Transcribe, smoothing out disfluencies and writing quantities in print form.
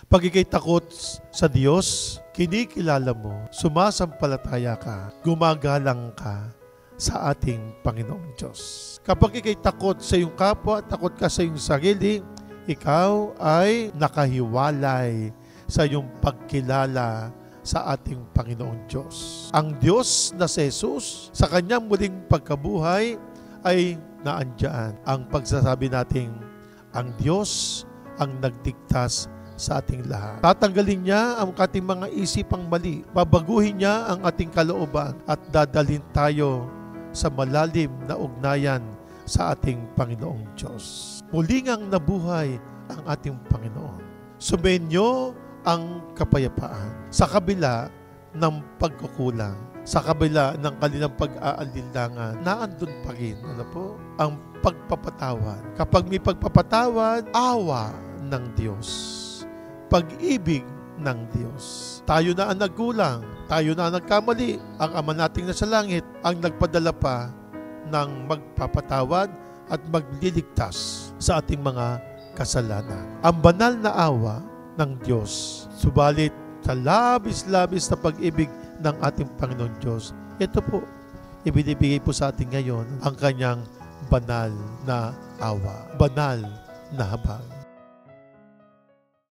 Pag ika'y takot sa Diyos, kinikilala mo, sumasampalataya ka, gumagalang ka sa ating Panginoong Diyos. Kapag ika'y takot sa iyong kapwa, takot ka sa iyong sarili, ikaw ay nakahiwalay sa iyong pagkilala sa ating Panginoong Diyos. Ang Diyos na si Jesus, sa kanyang muling pagkabuhay, ay naandyan ang pagsasabi nating ang Diyos ang nagdigtas sa ating lahat. Tatanggalin niya ang ating mga isipang mali. Babaguhin niya ang ating kalooban at dadalhin tayo sa malalim na ugnayan sa ating Panginoong Diyos. Muling ang nabuhay ang ating Panginoon. Sumenyo ang kapayapaan sa kabila ng pagkukulang, sa kabila ng kanilang pag-aalinlangan, naandun pa rin, ang pagpapatawad. Kapag may pagpapatawad, awa ng Diyos, pag-ibig ng Diyos. Tayo na ang nagkulang, tayo na ang nagkamali. Ang Ama nating nasa langit ang nagpadala pa ng magpapatawad at magliligtas sa ating mga kasalanan. Ang banal na awa ng Diyos, subalit sa labis-labis na pag-ibig ng ating Panginoon Diyos, ito po, ibinibigay po sa atin ngayon ang kanyang banal na awa, banal na habag.